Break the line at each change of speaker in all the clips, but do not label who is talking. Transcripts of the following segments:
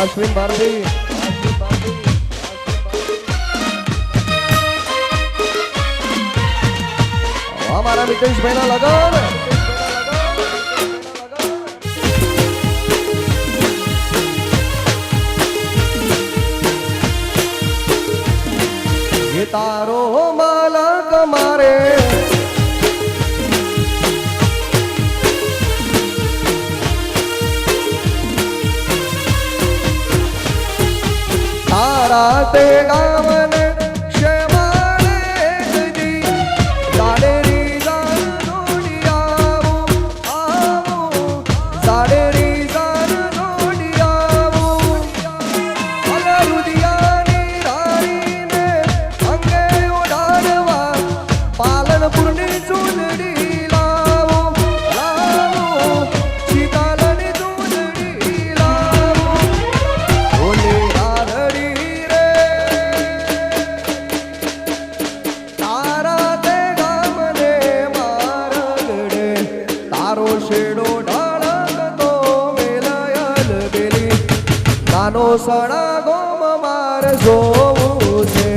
અશ્વિન ભારતી અમારા મિતેશભાઈ ના લગન ये तारो मालक मारे तारा ते गावने शेमाने दी साडे री जान जोडियावो आवो साडे री जान जोडियावो अलरुदियानी राणी ने अंगे उडाडवा पालनपुरनी चुनडी लावो लावो शीतलनी चुनडी लावो ओले નાનો સણા ગોમ મારે જોવું છે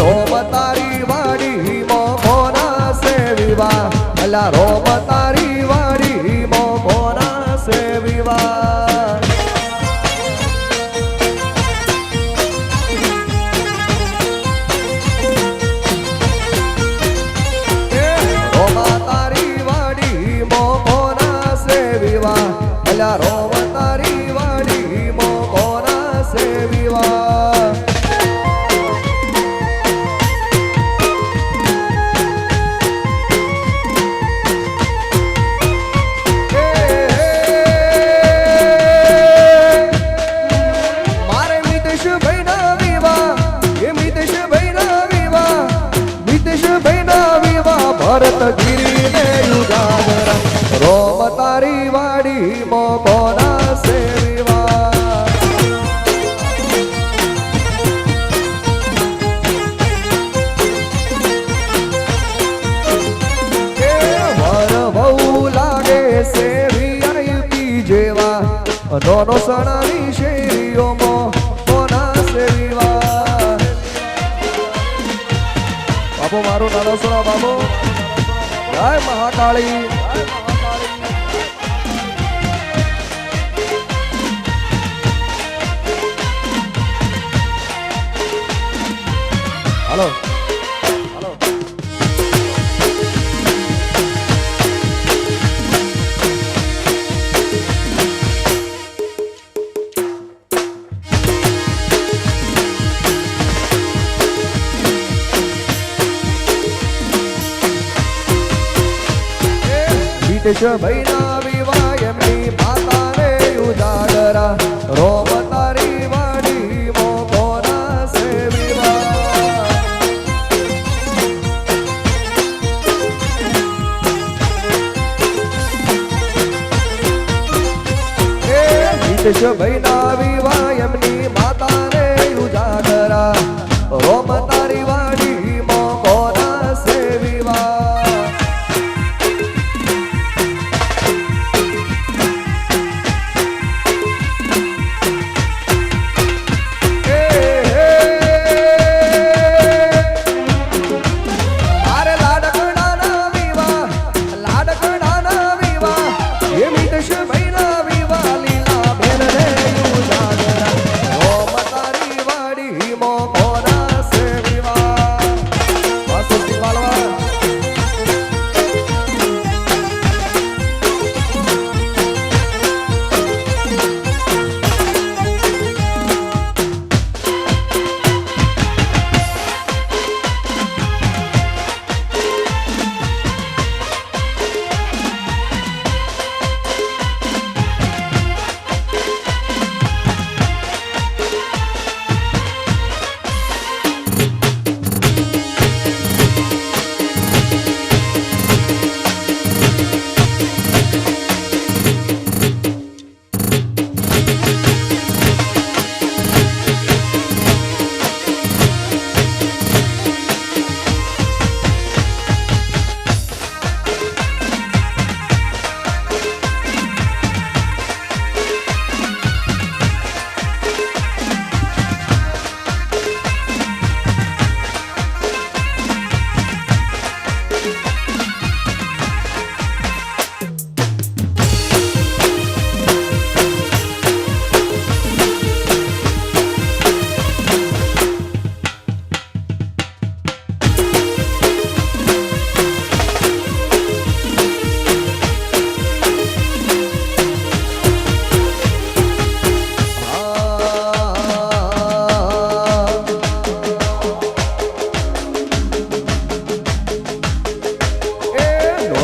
રોમ તારી વાડી મોના સે વિવાહ અલા રોમ તારી વાડી મોના સે વિવાહ રોમ તારી વાડી મોના સે વિવાહ અલા રોમ તારી વાડી મોના સે વિવાહ ભરત ગીરી ને ઉજાગરા રોમ તારી વાડી મોના સે વિવાહ વર બહુ લાગે સેવી આયુતી જેવા નોનો સણાની શેરીઓ મોના સે વિવાહ બાબુ મારું નાનો સણા બાબુ જય મહાકાળી હાલો હાલો ભાઈ ના વિવાહ એમની માતાને ઉજાગરા રોમ તારી વાડી મોના સે વિવાહ ભાઈ ના વિવાહ એમની માતાને ઉજાગરા રોમ તારી વાડી મોના સે વિવાહ ભાઈ ના વિવાહ લીલા બેન રે ઉજાગરા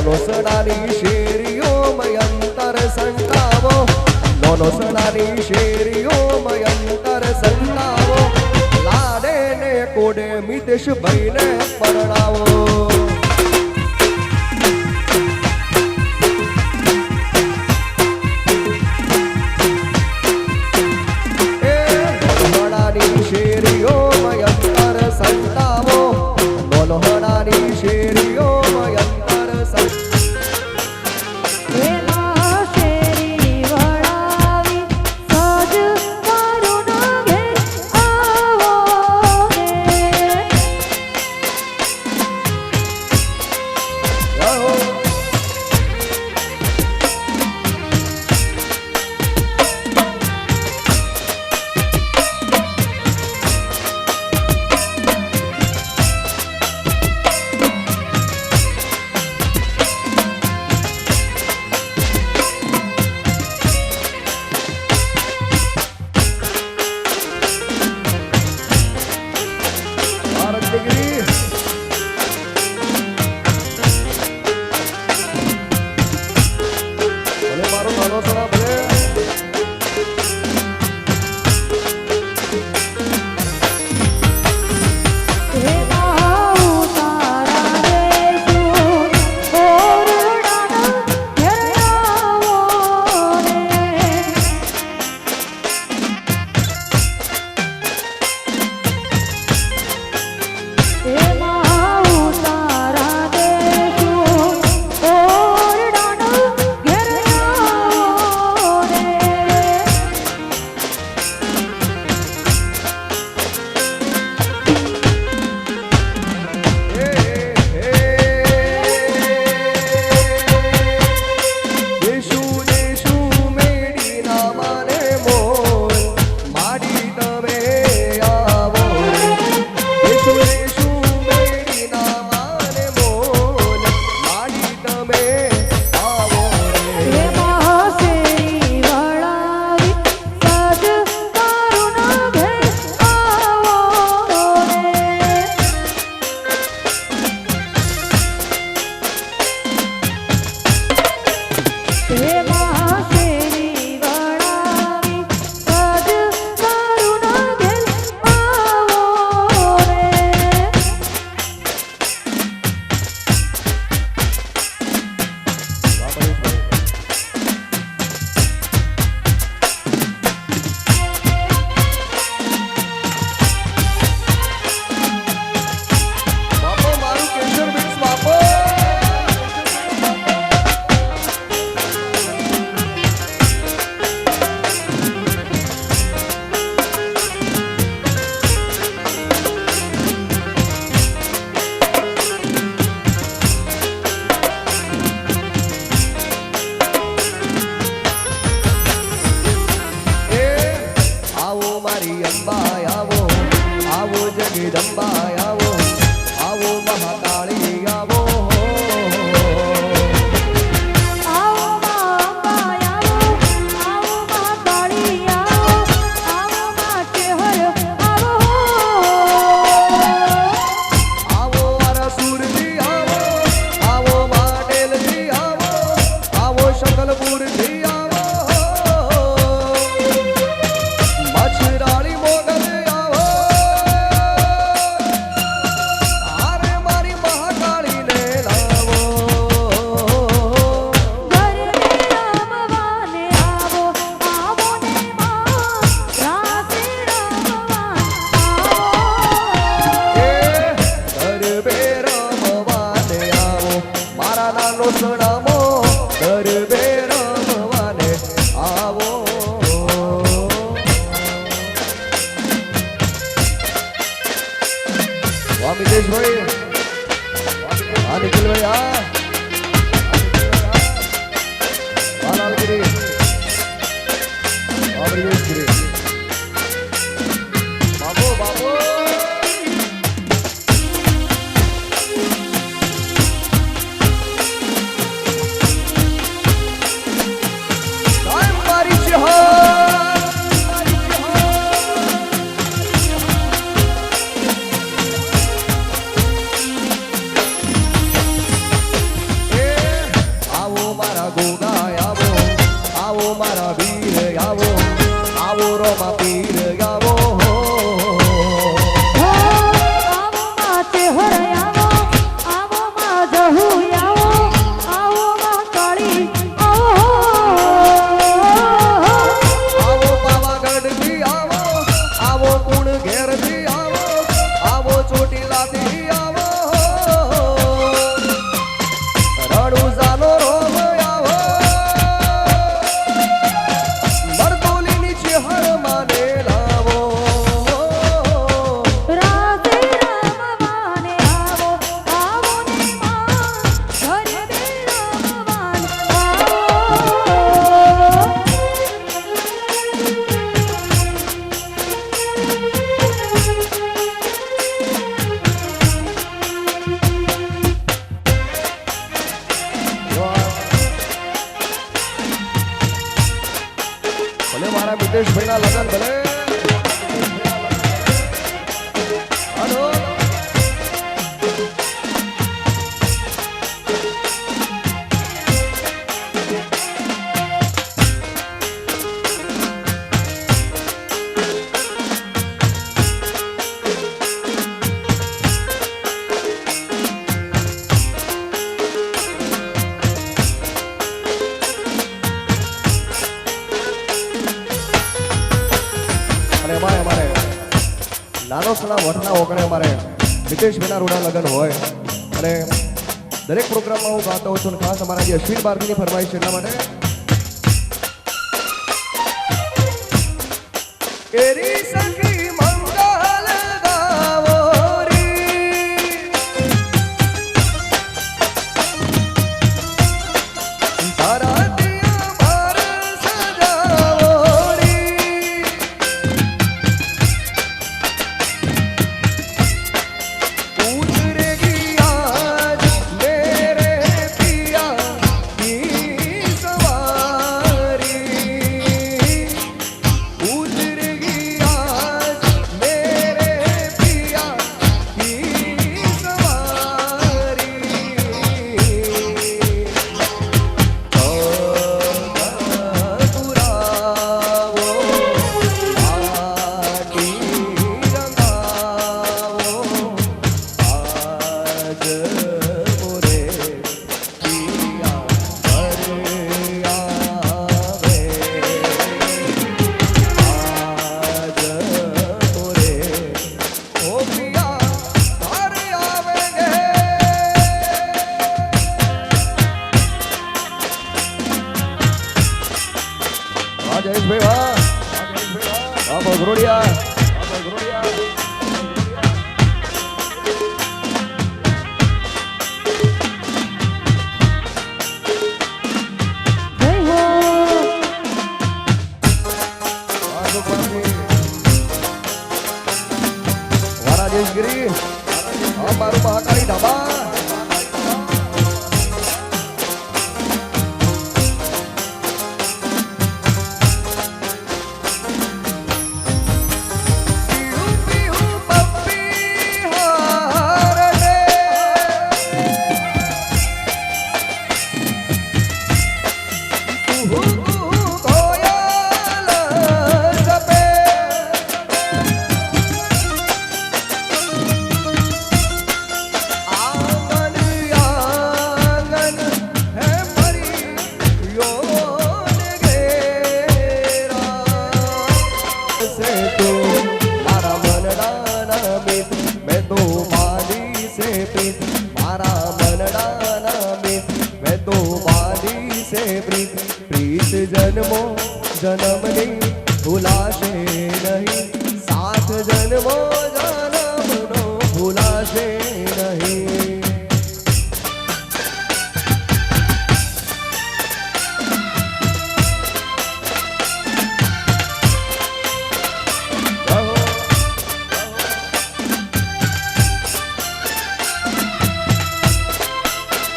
નોનોસણાની શેરીઓમાં અંતર સંતાવો, નોનોસણાની શેરીઓમાં અંતર સંતાવો, લાડે ને કોડે મિતેશભાઈને પરણાવો. શેરીઓમાં અંતર સંતાવો, નોનોહણાની શેરીઓમાં અંતર
શેરી વળાવી સજ મારું નાગે આવો
માં પીર ગાવો
આવો માં ચેહર આવો આવો માં જહુ આવો આવો માં કાળી
આવો પાવાગઢ થી આવો આવો કુણ ઘેર થી આવો આવો ચોટીલાથી આવો રણુજાનો રોમ આવો મરદોલીની ચેહર માને લાવો
રાતે રમવાને આવો આવો ને માં ઘરે બે રમવાન આવો
ભલે મારા મિતેશભાઈ ના લગન ભલે હાલો અને એમાં અમારે નાનો સણા વઠના ઓગણે અમારે મિતેશભાઈના રૂડા લગન હોય અને દરેક પ્રોગ્રામમાં હું ગાતો હોઉં છું અને ખાસ અમારા જે અશ્વિન ભારતીની ફરમાઈશ છે એટલા માટે કેરી સખી મંગલ ગાવો રી તારા દિયા માર સજાવો રી उतरेगी आज मेरे पिया की सवारी उतरेगी आज मेरे पिया की सवारी तुरावो आटी रंगावो आज मोरे पिया घरे आवे आज मोरे ओ पिया घरे आवेंगे वाह जयेशભાઈ વાહ વાહ બગરોડિયા
જય હો
વારા જયગીરી આ મારું મહાકાળી ધાબા પીહુ પીહુ પપ્પી હારને કુહુ કુહુ કોયલ જપે આંગન આંગન હે પરિયોન ઘેરા से तो मारा मनडाना मित मैं तो माली से प्रीत मारा मनडाना मित मैं तो माली से प्रीत प्रीत जन्मो जन्मनी भूलाशे नहीं साथ जन्मो जन्मनो भूलाशे नहीं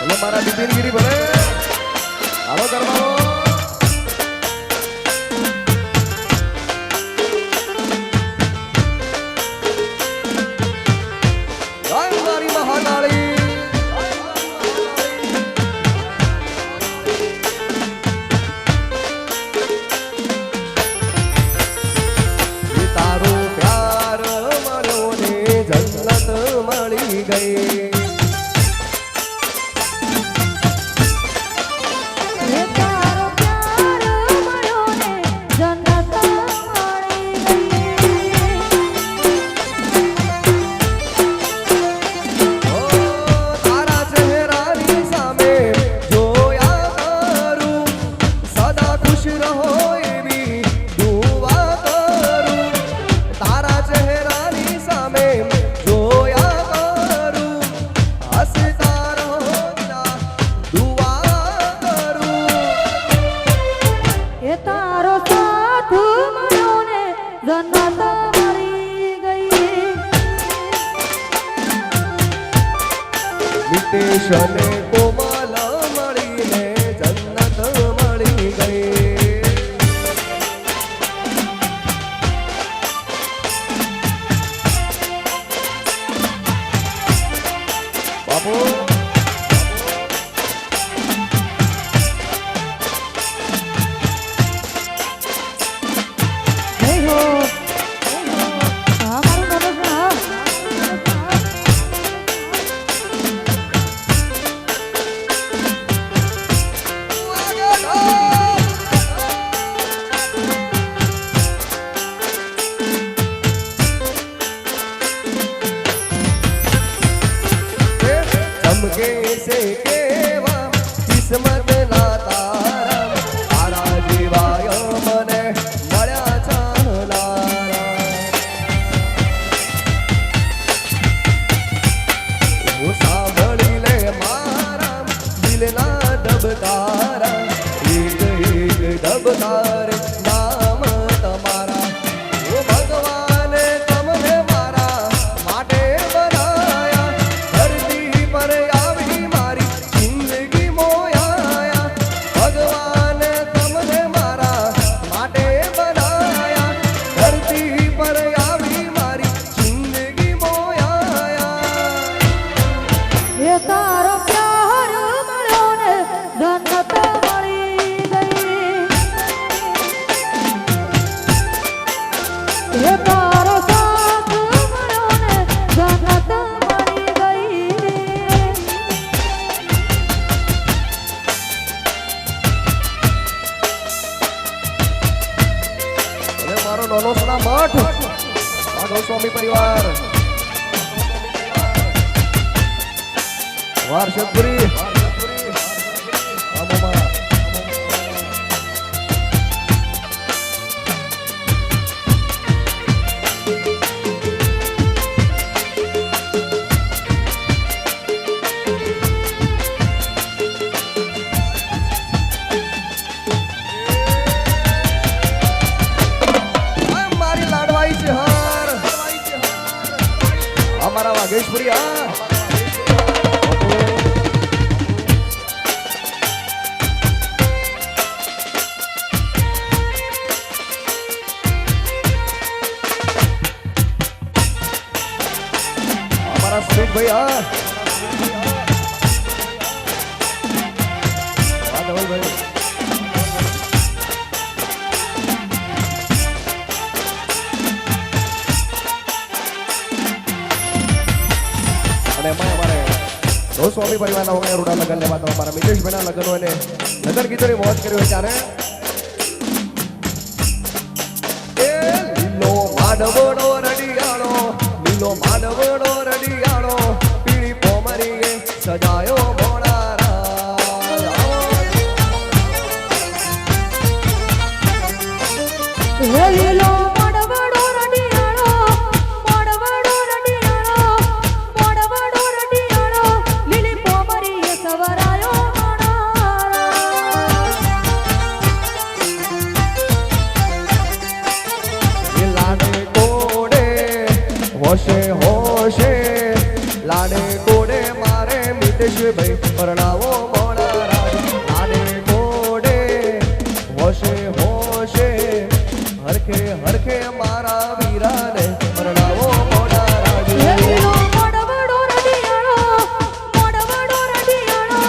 એટલે મારા બિપિનગીરી ભલે હાલો કરવાનો જય મારી મહાકાળી અને કોમલ મળીને જન્નત મળી ગઈ. બાપુ
જય હો હા મારું નોનસ હા
ચમકે છે કેવા કિસ્મત ના તારા, તારા જેવા મને મળ્યા ચાહનારા. હું સાંભળી લે મારા દિલના ધબકારા, એક એક ધબકારે નામ તમારા. ઓ ભગવાને તમને મારા માટે બનાયા, ધરતી પર આવી મારી જિંદગી મોયાયા. ભગવાને તમને મારા માટે બનાયા, ધરતી પર આવી મારી જિંદગી મોયાયા.
એ તારો પ્યાર મળ્યો ને જન્નત મળી ગઈ. એ તારો સાથ મળ્યો ને જન્નત મળી ગઈ.
અને મારો નાનો સોના મઠ માધવ સ્વામી પરિવાર વારસદપુરી આમોમાં. આ મારી લાડવાઈ છે હાર, અમારા વાઘેશ્વરી હા. અમારા સુમિતભાઈ હા, હા ધવલભાઈ. અને એમાં અમારે ગોસ્વામી પરિવારના વગર રૂડા લગ્ન લેવા તો અમારા મિતેશભાઈના લગ્ન હોય ને લગ્ન ગીતોની મોજ કરી હોય ત્યારે એ લીલો માંડવડો રડિયાળો, લીલો માંડવડો રડિયાળો, પીળી પોમરીએ સજાયો મોડારા.
એ લીલો મોડવડો રડિયાળો, મોડવડો રડિયાળો, મોડવડો રડિયાળો, લીલી પોમરીએ સવરાયો મોડારા.
એ લાડે કોડે હોશે હોશે, લાડે કોડે મારે મિતેશભાઈ પરણાવો મોડારા. લાડે કોડે હોશે હોશે, હરખે હરખે મારા વીરાને પરણાવો મોડારા.
એ લીલો મોડવડો રડિયાળો, મોડવડો રડિયાળો,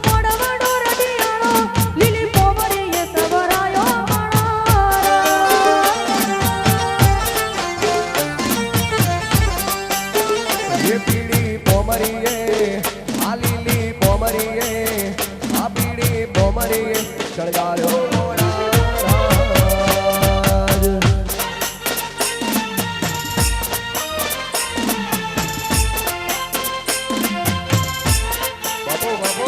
મોડવડો રડિયાળો, લીલી પોમરીએ સવરાયો મોડારા.
એ પીળી પોમરીએ આ લીલી પોમરીએ, આ પીળી પોમરીએ શણગાર્યો મોડારાજ. બાપુ બાપુ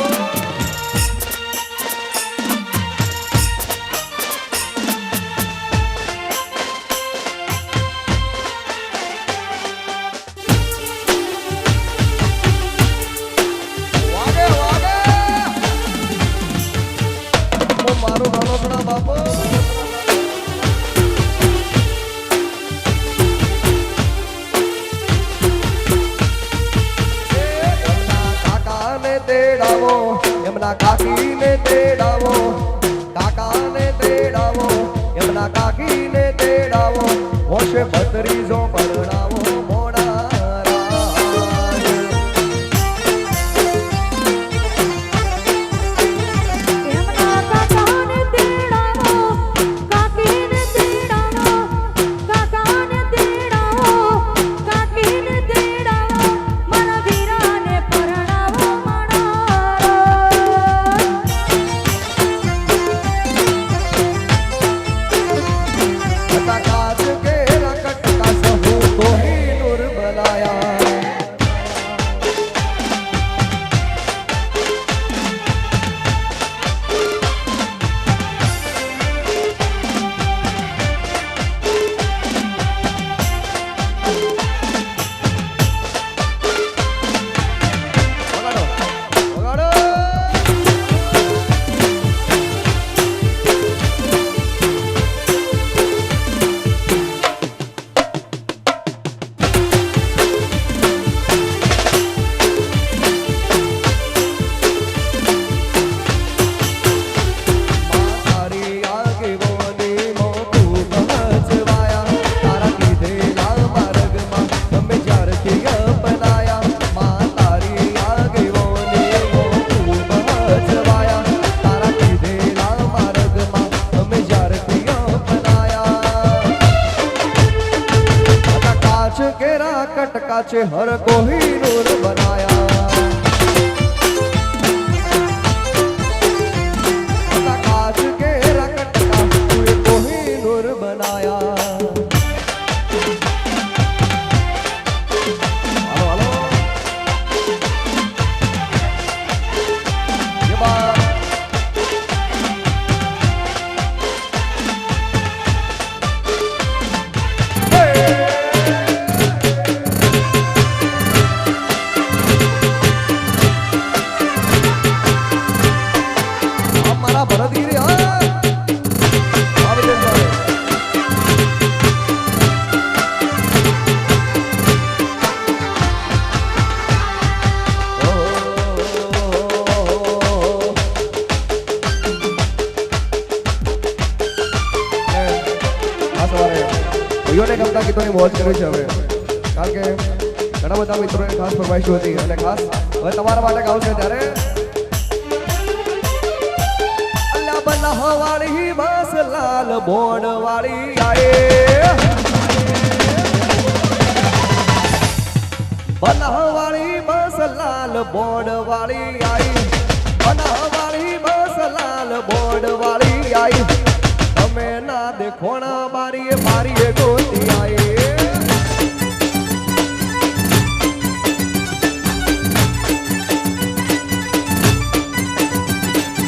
વાગે વાગે. ઓ મારો નાનો સણા બાપુ. એ એમના કાકાને એમના કાકીને તેડાવો, કાકાને તેડાવો, એમના કાકીને તેડાવો, હોશે ભત્રીજો પરણાવો મોડા રાજ.
એમના કાકાને તેડાવો, કાકીને તેડાવો, કાકાને તેડાવો, કાકીને તેડાવો, મારા વીરાને પરણાવો
હતા કાચ કેરા કટકા સહુ કોહિનૂર બનાયા. વગાડો, વગાડો. મારી આગેવાની મોતું પહોંચવાયા, તારા કીધેલા માર્ગમાં તમે જ્યારથી અપનાયા. માં તારી આગેવાની મોતું પહોંચવાયા, તારા કીધેલા માર્ગમાં તમે જ્યારથી અપનાયા. હતા કાચ કેરા કટકા છે હર કોહિનૂર બનાયા. હતા કાચ કેરા કટકા તુએ કોહિનૂર બનાયા. હાલો હાલો ये बात हमारा भरतगिरी ભાઈઓને ગમતા ગીતોની મોજ કરવી છે હવે, કારણ કે ઘણા બધા મિત્રોને ખાસ ફરમાઈશ હતી અને ખાસ હવે તમારા માટે ગાવું છે ત્યારે અલ્લા બલ્લા વાળી બસ લાલ બોડ વાળી આયે, બલ્લા વાળી બસ લાલ બોડ વાળી આઈ, બલ્લા વાળી બસ લાલ બોડ વાળી આઈ. તમે ના દેખોણા બારીએ બારીએ ગોતી આયે.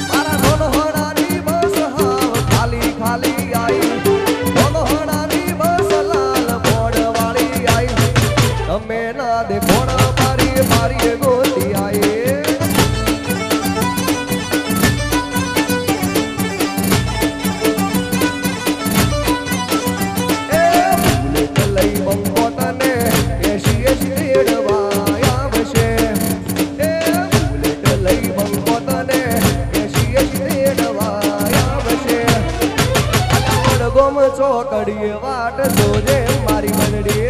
મારા ધોનહોણાની બસ હાવ ખાલી ખાલી આઈ, ધોનહોણાની બસ લાલ બોડ વાળી આઈ. તમે ના દેખોણા બારીએ બારીએ ગોતી આયે. ચોકડીએ વાટ જોજે મારી મંડળી.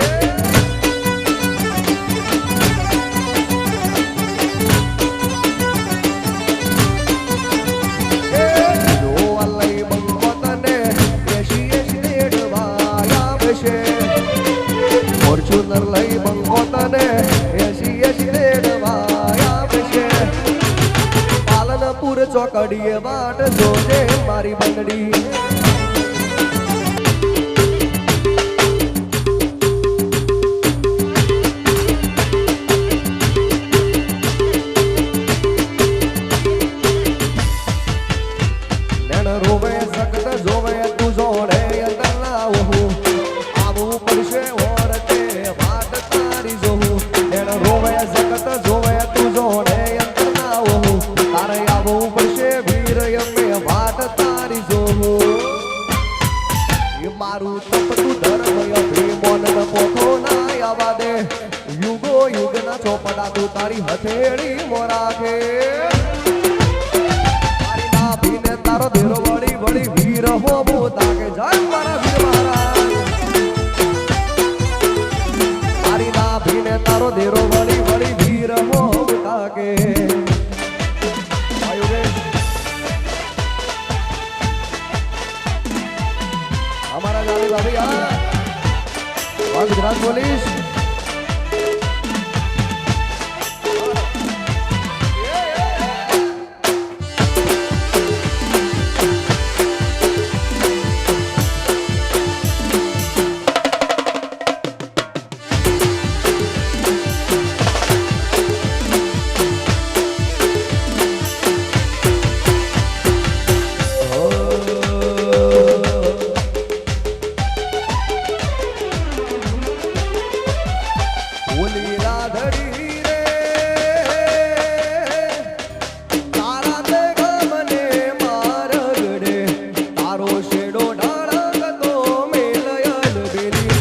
ફોર્ચ્યુનર લઈ બંકો તને 80 દેડવાય આવશે. પાલનપુર ચોકડીએ વાટ જોજે મારી બંગડી. રોવે સખત જોવે તું જોડે અંદરના ઓહું આવું પડશે ઓરતે વાટ તારી જોવું. એને રોવે સખત જોવે તું જોડે અંદરના ઓહું તારે આવું પડશે વીર અમે વાટ તારી જોવું. એ મારું તપતું ધર્મ અભિમાન ન પોખો ના આવા દે. યુગો યુગના ચોપડા તું તારી હથેળી મોરાખે. વાહ ભાઈ હા વાહ ગુજરાત પોલીસ ઓલી રાધડી રે તારા તે ગમને મારગડે તારો શેડો ઢાળકતો મેલયલ બેલી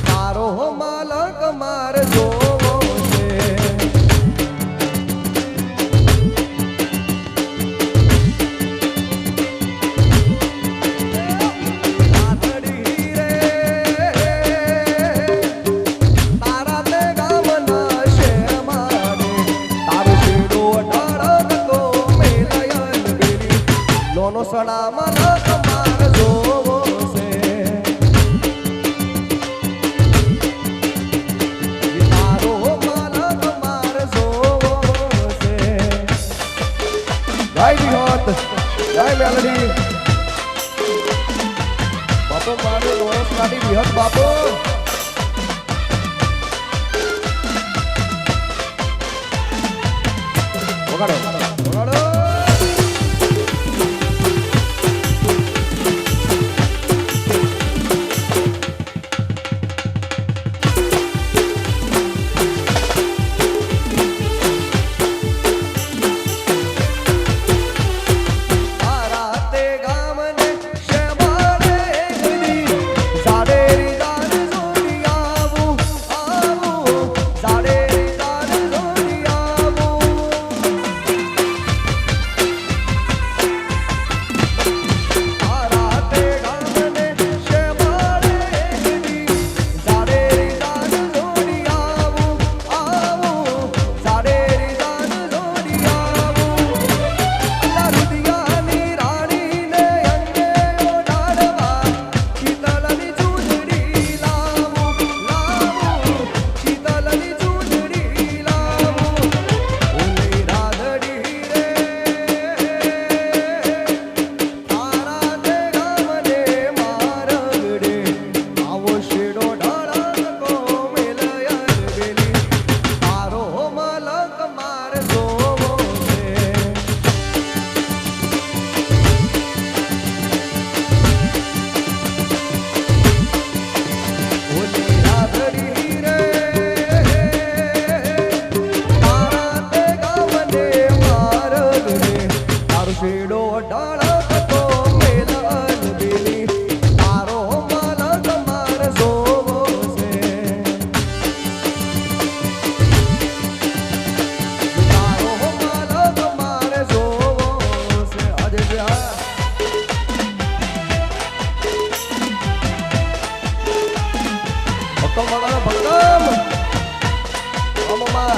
તારો માલક માર જોવો છે રાધડી રે તારા તે ગામના શેમાડે તારો શેડો ઢાળકતો મેલયલ બેલી લોનો સડા માલક માર જોવો છે તારો માલક માર જોવો છે જય વિહત જય મેલડી બાપુ મારે લોરસ નાની વિહત બાપુ વગાડો વગાડો તારા તે ગામને શેમાડે ગદી સાડેરી દાન જોડી આવું આવું સાડેરી દાન જોડી આવું તારા તે ગામને શેમાડે ગદી સાડેરી દાન જોડી આવું આવું સાડેરી દાન જોડી આવું લરુદિયાની રાણીને અંગે ઓઢાડવા શીતળની ચૂંદડી લાવું લાવું શીતળની ચૂંદડી લાવું ઓલી રાધડી રે તારા તે ગામને મારગડે આવો શેડો ઢાળકો મેલયલ બેલી તારો મલક માર જોવો છે ઓલી રાધડી રે તારા તે ગામને મારગડે તારો શેડો ઢાળકતો મેલયલ બેલી તારો મલક માર જોવો છે તારો મલક માર જોવો છે આજે જે હા ભક્કમ વગાડો ભક્કમ અમમા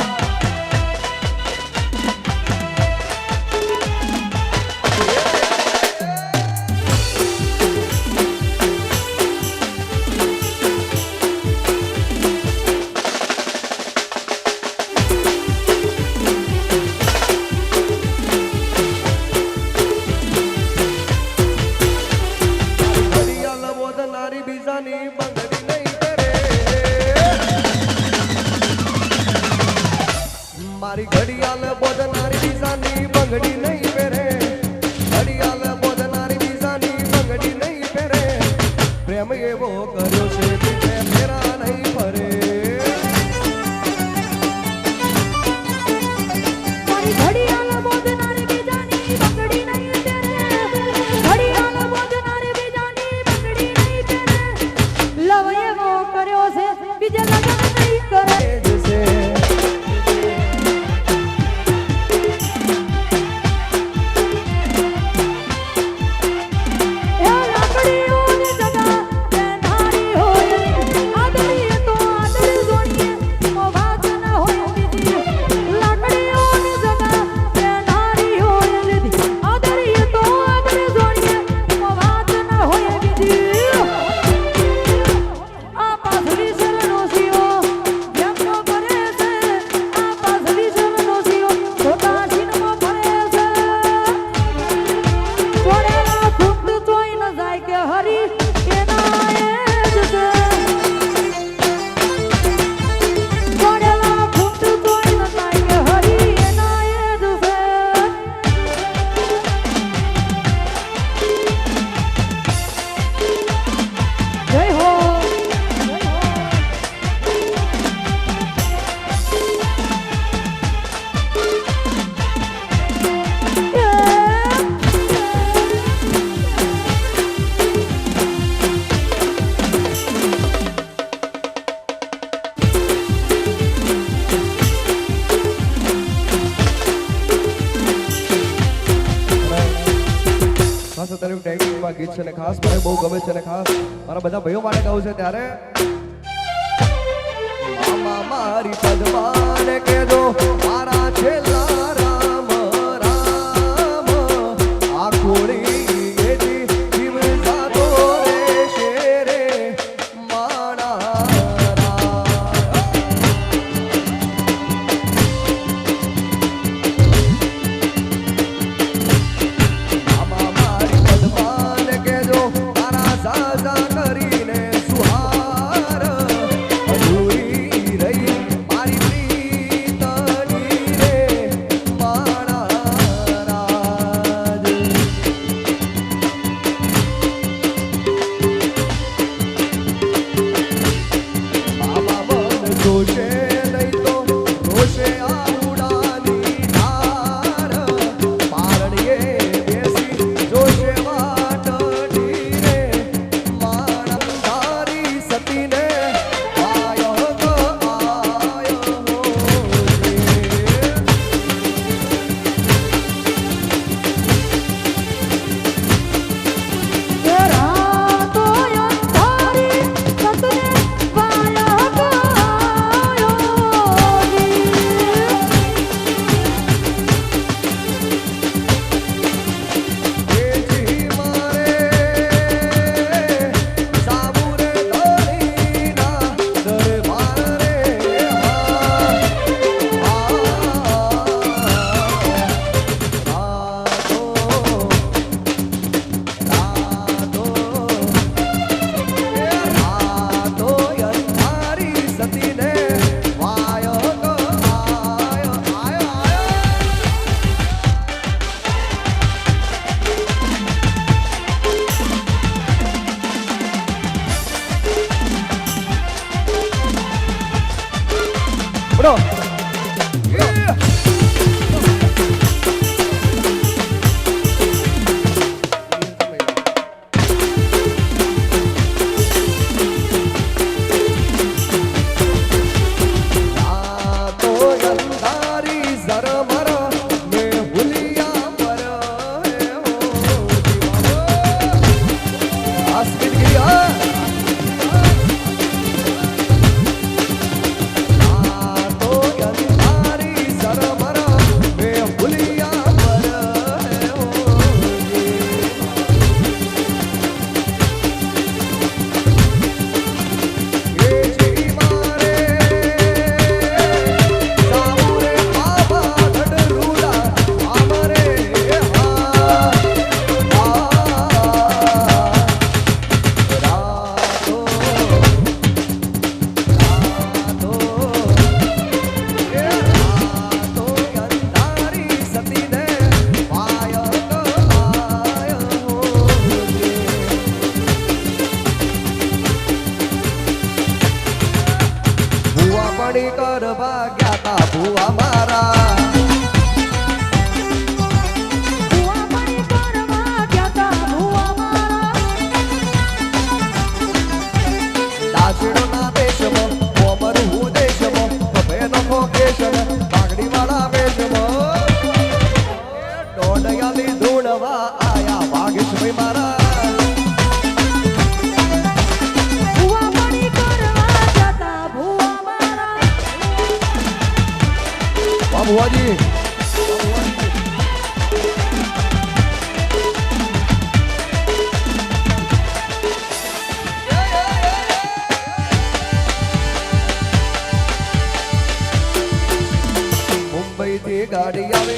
ખાસ અત્યારે ટેકમાં ગીત છે ને ખાસ મને બહુ ગમે છે ને ખાસ મારા બધા ભાઈઓ માટે ગાવું છે ત્યારે મામા મારી પદમાને કહેજો મારા છેલ્લા રામ રામ આ ખોડી એથી જીવ જાતો રહેશે રે મારા મામા મારી પદમાને કહેજો મારા સાજા કરીને સુહાર અધૂરી રહી મારી પ્રીતની રે મારા રાજ મામા મન જોશે નહીં તો રોશે આઉડાની ધાર પારણીએ બેસી જોશે વાટડી રે મારા ધારી સતીને આયો તો આયો
રાતો અંધારી સતને વાયા ગાયો
જી મારે સાબુરે ધણીના દરબાર રે રાતો અંધારી સતીને વાયો તો આયો આયો Bro. રાતો અંધારી ઝરમર મે ભૂલિયા પર હે હો દીવાનો આસ્મિત ગયા રાતો અંધારી ઝરમર મે ભૂલિયા પર હે હો એ જી મારે સાબુરે બાબા ધડરૂડા આમરે હા રાતો અંધારી સતીને વાયો તો આયો ભુવા પડી કરવા ગયા તા ભુવા મારા
ભુવા પડી કરવા ગયા તા ભુવા મારા
દાસડીના દેશમાં કોમર હું દેશમાં ભેનો ફોકેશન બાગડી વાળા વેશમાં ડોડયાલી ધૂળવા આયા વાગેશભાઈ મારા
ભુવા પડી કરવા ગયા તા ભુવા મારા
ભુવાજી મુંબઈથી ગાડી આવે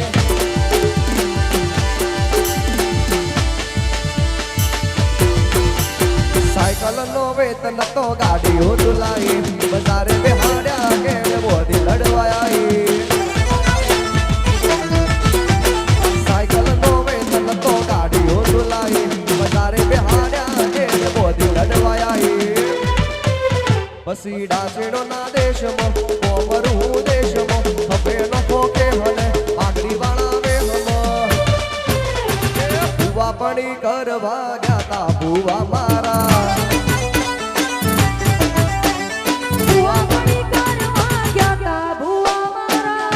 સાયકલ નો વેતન તો ગાડીઓ ડુલાઈ બજારે બેહાડ્યા કે મોદી લડવાયા સાયકલ નો વેતન તો ગાડીઓ ડુલાઈ બજારે બેહાડ્યા કે મોદી લડવાયા પછી ડાસેડો ના દેશમાં કોમર હું દેશમાં હફેનો ફોકે હને આગળી વાળા વેહમાં ભુવા પડી કરવા ગયા તા ભુવા મારા
ભુવા પડી કરવા ગયા તા ભુવા મારા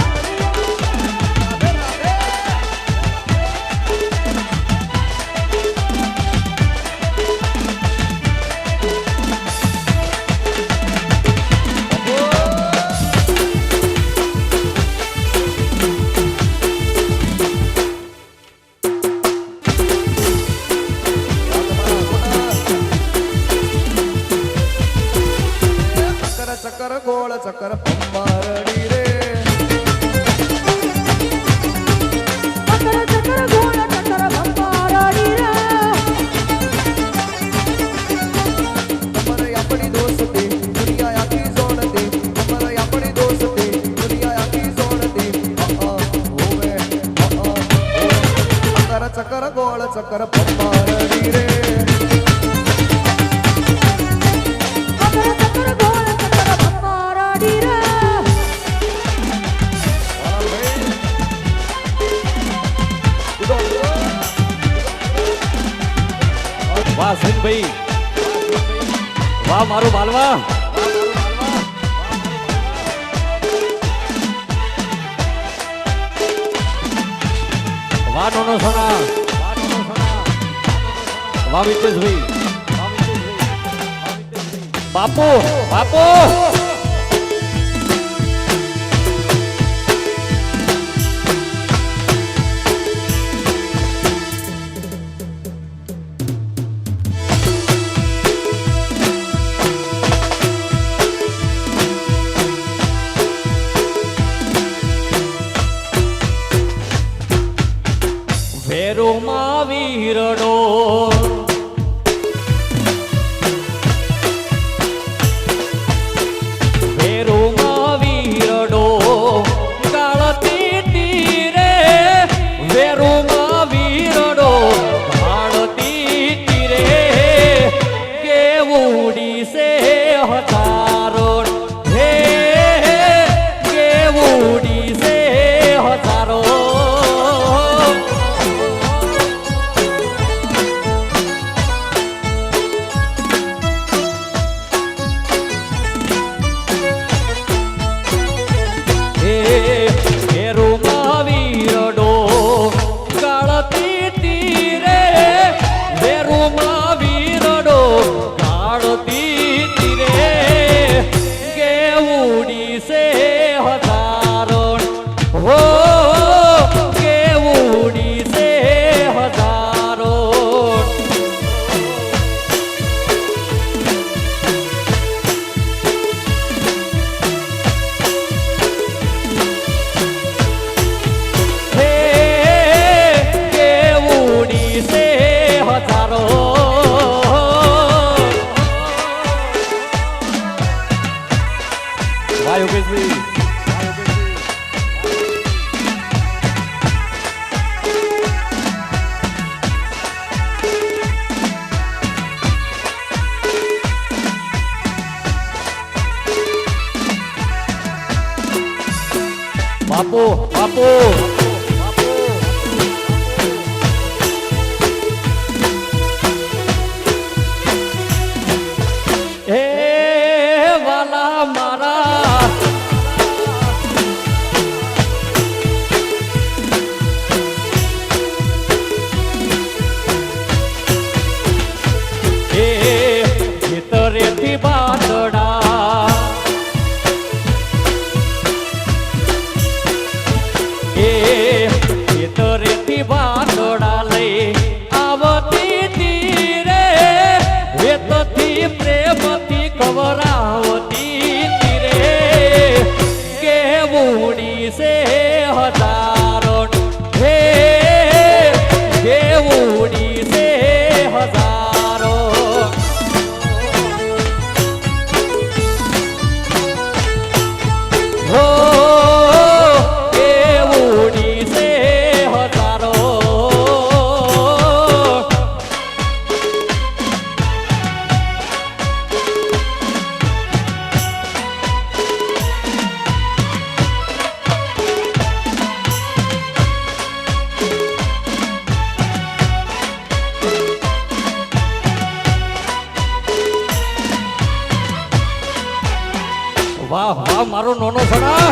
ચક્કર ગોળ ચક્કર પપ્પારડી રે
ચક્કર ચક્કર ગોળ ચક્કર પપ્પારડી રે
વાહ સિંહભાઈ, વાહ મારું માલવા. વાહ નોનો સોના, વાહ વિતેશભાઈ, બાપુ બાપુ. ભેરોમાં વીરડો ભેરોમાં વીરડો ગાળતી તીરે ભેરોમાં વીરડો ગાળતી તીરે કેવુડી સે હજારો હે કેવુડી સે હજારો. બાપુ બાપુ હે વાલા મારા હે ખેતરેથી બાદડા ખેતરેથી બાદડા લઈ આવતી તીરે વેતથી પ્રેમથી કવરાવતી તીરે કેવુડી સે હજારો હે કેવુડી સે હજારો. હો વાહ વાહ મારો નોનો સણા.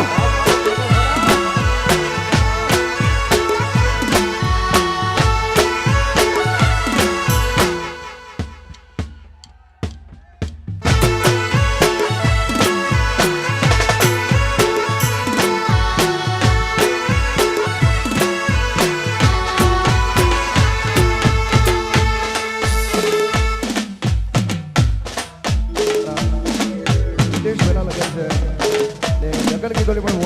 વિદેશ વેલા લગન છે ને લગન કીધો પણ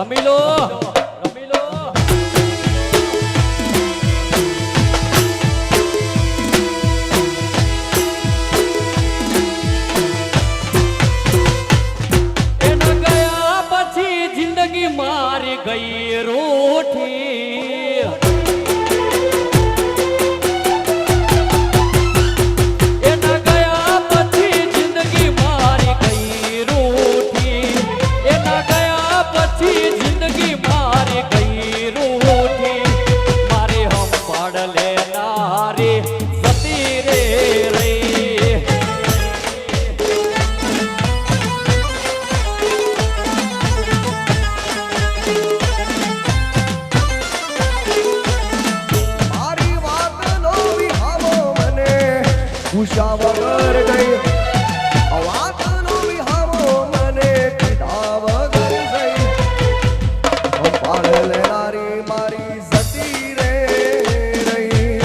રમી લો રમી લો એના ગયા પછી જિંદગી મારી ગઈ રૂઠી એના ગયા પછી જિંદગી મારી ગઈ રૂઠી એના ગયા પછી જિંદગી મારી ગઈ રૂઠી મારી હંપાડ લેનારી સતી રે રહી
મારી વાતનો વિહામો મને ઉષા વગર ગઈ વાતનો વિહામો મને કીધા વગર ગઈ સંભાળ લેનારી મારી સતી રે રહી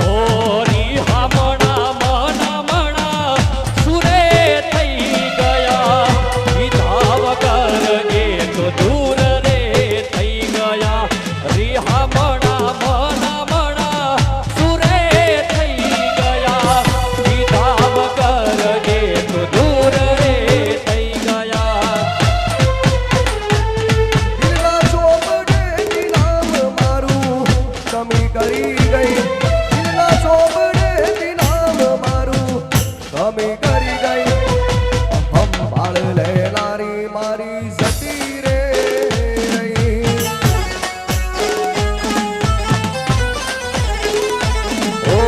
ઓરી હામણા મના સુરે થઈ ગયા કીધા વગર એ તો દૂર રે થઈ ગયા રી હામણા મના સુરે થઈ ગયા કીધા વગર એ તો દૂર રે થઈ ગયા
દિલના ચોપડેથી નામ મારું કમી કરી ગઈ દિલના ચોપડેથી નામ મારું કમી કરી ગઈ સંભાળ લેનારી મારી સતી રે રહી
ઓ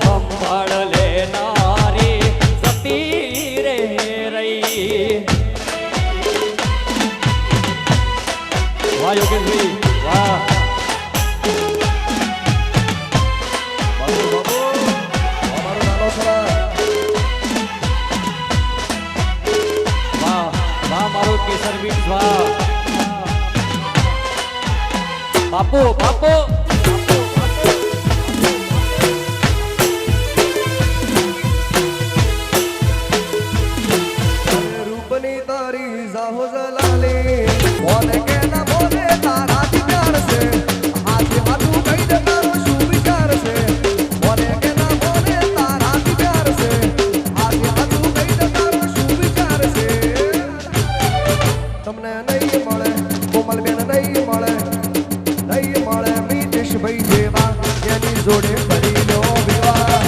સંભાળ લેનારી સતી રે રહી વાહ યોગેશભાઈ વાહ
બાબુ બાબુ અમારો નાનો સરા
વાહ વાહ મારો કેસર બીટ વાહ બાપુ બાપુ
રૂપની તારી જાહો જલાલી બોલે કે ના બોલે તારા વિચાર છે હાથે હાથું કહી દે તારો શું વિચાર છે બોલે કે ના બોલે તારા વિચાર છે હાથે હાથું કહી દે તારો શું વિચાર છે તમને નહીં મળે કોમલબેન નહીં મળે મિતેશભાઈ જેવા એની જોડે કરી લો વિવાહ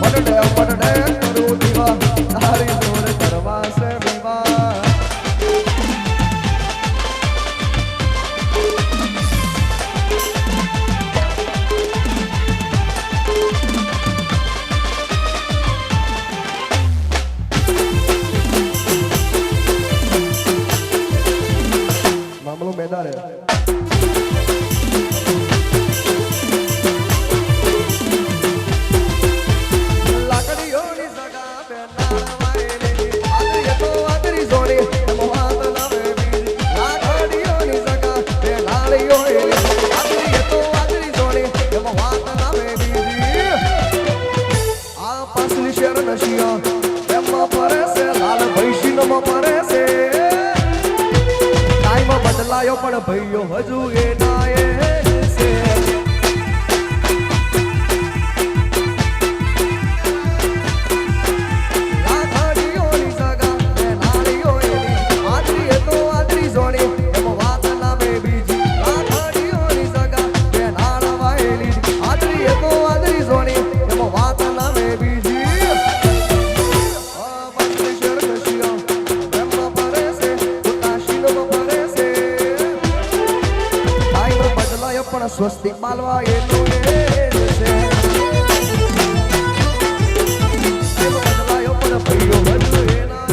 વડડે કરું દીવા તારી જોડે કરવા છે વિવાહ મામલો મેદાન હે લાકડીઓની સગા બેનાર વાયલી આદરી તો આદરી જોડી એમ વાત લાવે બીજી લાકડીઓની સગા બેનાળીઓ આદરી તો આદરી જોડી એમ વાત લાવે બીજી આ પાસલી શેર નશિયા એમાં ફરે છે લાલ ભૈશીનમાં ફરે છે ટાઈમ બદલાયો પણ ભઈઓ હજુ એ ના એ છે લાકડીઓની સગા બેનાળીઓ આદરી તો આદરી જોડી એમ વાત લાવે બીજી લાકડીઓની સગા બેનાળ વાયેલી આદરી તો આદરી જોડી એમ વાત લાવે બીજી પણ સ્વસ્તિક માલવા એનું એ છે બદલાયો પણ ભઈઓ હજુ એના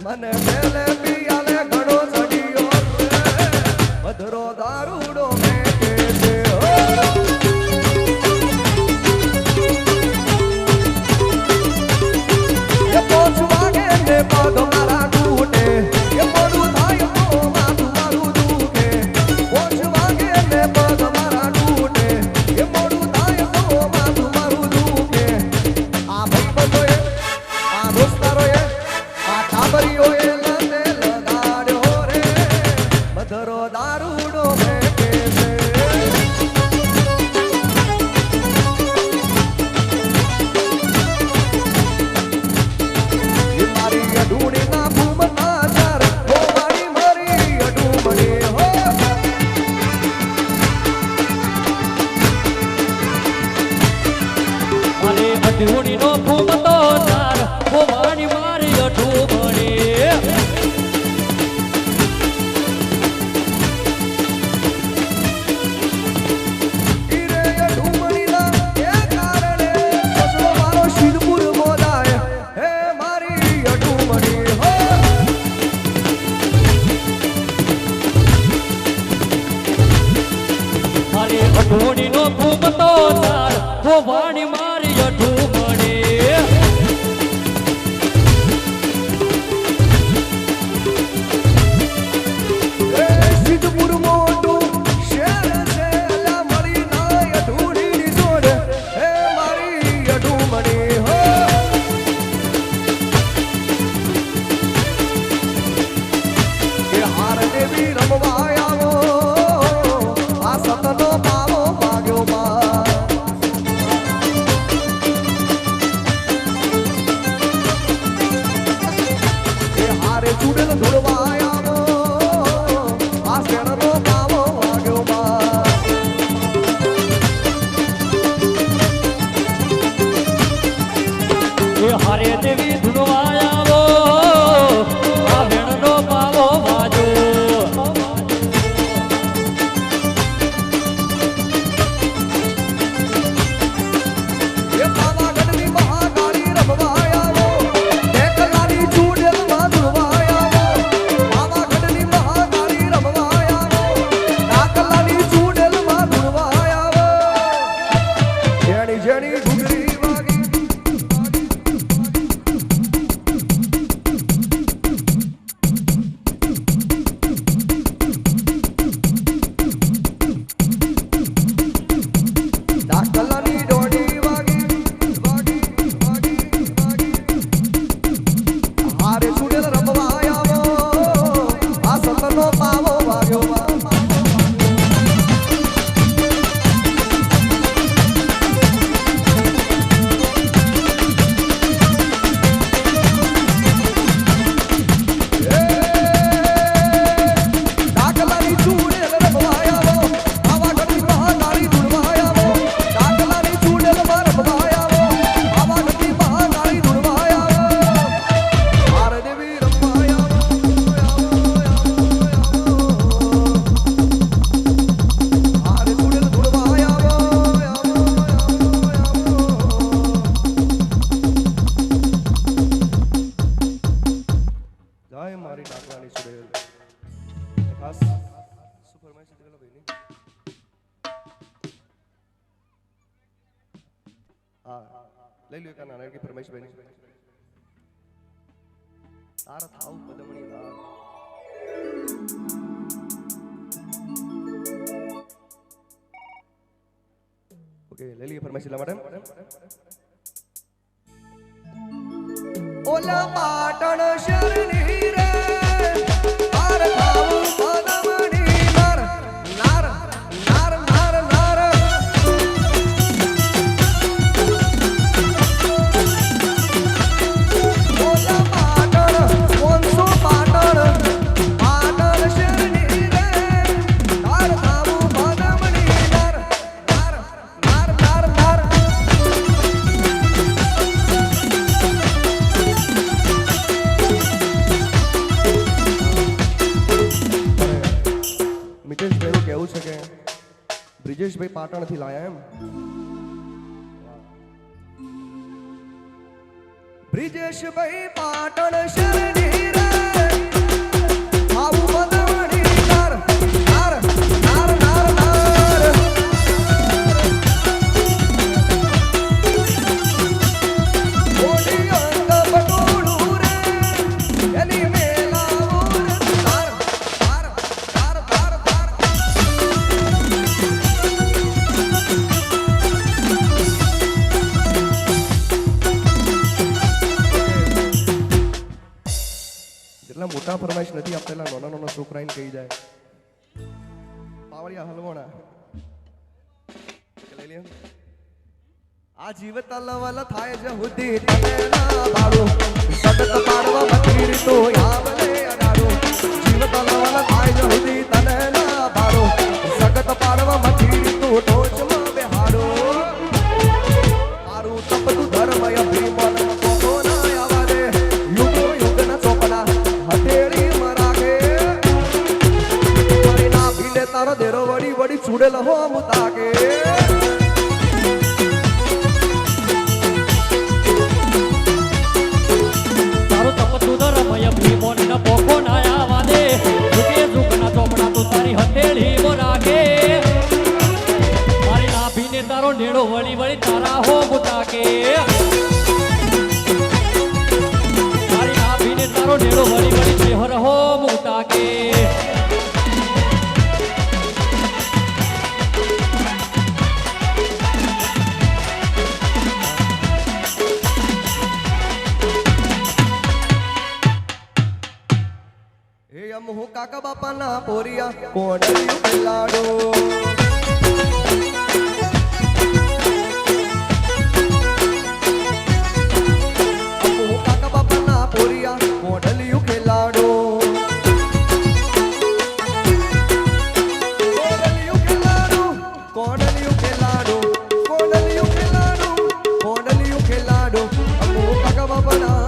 મને મેલે પિયાલે ઘણો ચડિયો રે મધરો દારૂડો મેકે છે એ પોચ વાગે ને પગ મારા તૂટે એ મોડું થાય તો માથું મારું દુખે પોચ વાગે ને પગ મારા તૂટે એ મોડું થાય તો માથું મારું દુખે આ ભાઈબંધોએ આ દોસ્તારોએ આ ટાબરીઓએ લને લગાડ્યો રે મધરો દારૂડો મેકે છે એ મારી અઢૂણીના ભૂમના ચાર હો મારી અઢૂમણી હો
મારે અઢૂણીનો ફૂમતો તાર ભોવાની મારી અઢૂમણી
ઈરે અઢૂમણીના એ કારણે સસલો મારો શિરપુર મોદાય હે મારી અઢૂમણી હો
મારે અઢૂણીનો ફૂમતો તાર ભોવાની મારી અઢૂમણી
એ સિદ્ધપુર મોટું શહેર છે અલા મળી નાય અઢૂણીની જોડ હે મારી અઢૂમણી હો કે હાર દેવી રમવા આવો આ સતનો પાવો માગ્યો માં કે હારે ચૂડેલ ધોળવા આવો આ શેરનો પાવો માગ્યો માં
એ હારે દેવી ધૂળવાયાવો આ વેણનો પાવો વાજો
એ પાવાગઢની મહાકાળી રમવા આવો ઢેકલાની ચૂડેલ માં ધોળવા આવો પાવાગઢની મહાકાળી રમવા આવો ઢાકલાની ચૂડેલ માં ધોળવા આવો જેણી જેણી ઘૂઘરી વાગી ઢાકલાની ડોડી વાગી વાગી વાગી વાગી હારે ચૂડેલ રમવા આવો આ સતનો પાવો વાગ્યો ઢાકલાની ચૂડેલ રમવા આવો પાવાગઢની મહાકાળી ધૂળવા આવો ઢાકલાની ચૂડેલ માં રમવા આવો પાવાગઢની મહાકાળી ધૂળવા આવો હાર દેવી રમવા હારે ચૂડેલ ધૂળવા આવો જય મારી ઢાકલાની ચૂડેલ ખાસ શું ફરમાઈશ છે પેલા ભાઈની હા લઈ લ્યો કાના નાની ફરમાઈશ ભાઈની તારા થાવ પદમણી રાગ ઓકે લઈ લઈએ ફરમાઈશ એટલા માટે ઓલા પાટણ શરણી રે તાર થાવ પદમણી નાર નાર નાર નાર નાર ઓલા પાટણ કોનસો પાટણ પાટણ શરણી રે તાર થાવ પદમણી નાર નાર નાર નાર નાર મિતેશભાઈનું કહેવું છે કે બ્રિજેશભાઈ પાટણથી લાયા એમ બ્રિજેશભાઈ પાટણ શરણી રે એટલા મોટા ફરમાઈશ નથી આપતા, એટલા નાના નાના છોકરાને કહી જાય પાવડિયા હલવાણા લઈ લે. આ જીવત લવલ થાય છે હુદી તને ના ભાડો, સતત પાડવા મથી રીતો આવલે અડાડો. જીવત લવલ થાય છે હુદી તને ના ભાડો, સતત પાડવા મથી રીતો ટોચમાં બેહાડો. મારું તપતું ધર્મય ભીમન કોકો ના આવા દે, યુગો યુગના ચોપડા હથેળી મરાગે. મારી ના ભીને તારો દેરો વડી વડી છૂડેલ હો મુતાકે.
પોખો ના આવા દે, ઝુકે ઝુકના ચોપડા તો તારી હથેળી મોરાગે. મારી નાભીને તારો નેડો વળી વળી તારા હો મુતાકે. મારી નાભીને તારો નેડો વળી વળી ચહેર હો મુતાકે.
હું કાકા બાપાના પોરિયા કોડલિયું ખેલાડો. હું કાકા બાપાના પોરિયા કોડલિયું ખેલાડો. કોડલિયું ખેલાડો, કોડલિયું ખેલાડો, કોડલિયું ખેલાડો, કોડલિયું ખેલાડો. હું કાકા બાપાના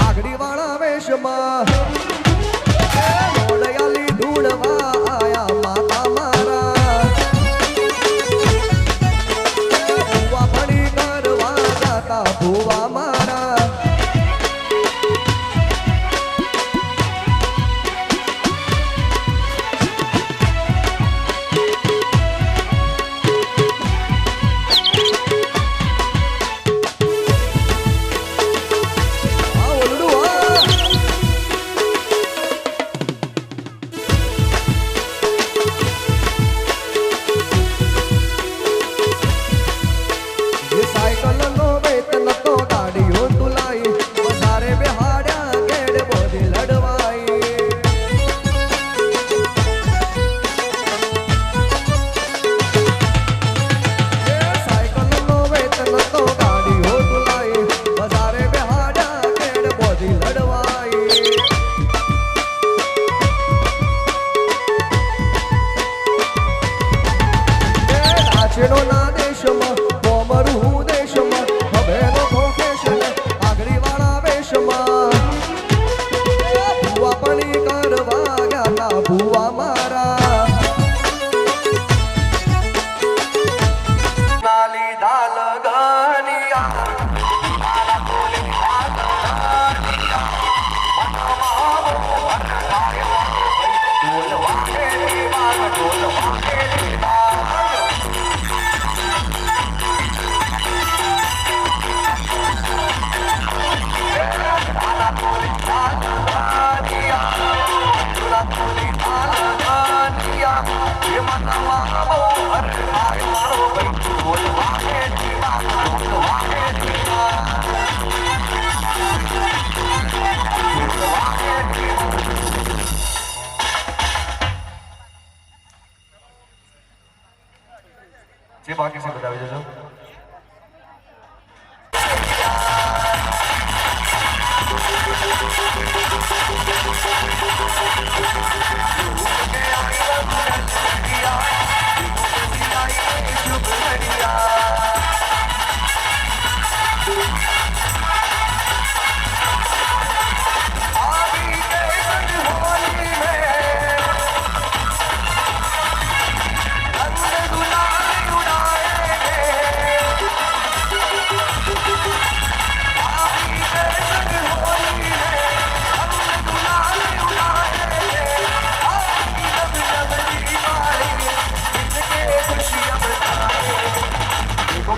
આગડી વાળા વેશમાં મોડયાલી ધૂળવા આયા માતા મારા. કાશીનો ના દેશમાં કોમરું દેશમાં હવેનો ભોગેશ ને આગળીવાળા વેશમાં ભૂવા પણી કરવા ગયા તા ભૂવા મારા નાલી ડાલ ગાનિયા જે બાકી છે બતાવી દેજો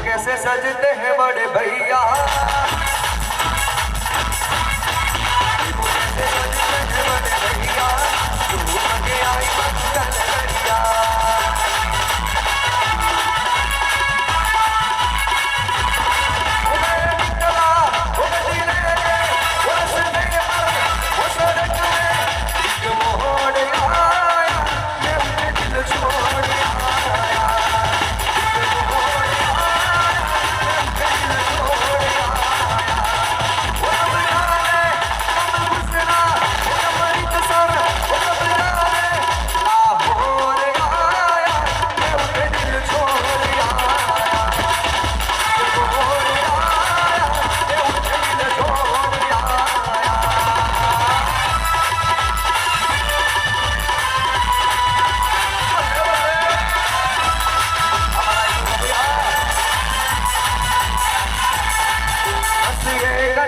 कैसे सजते हैं बड़े भैया कैसे सजते हैं बड़े भैया झूम के आई बंदर लड़िया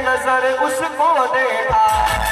नजर उसको देखा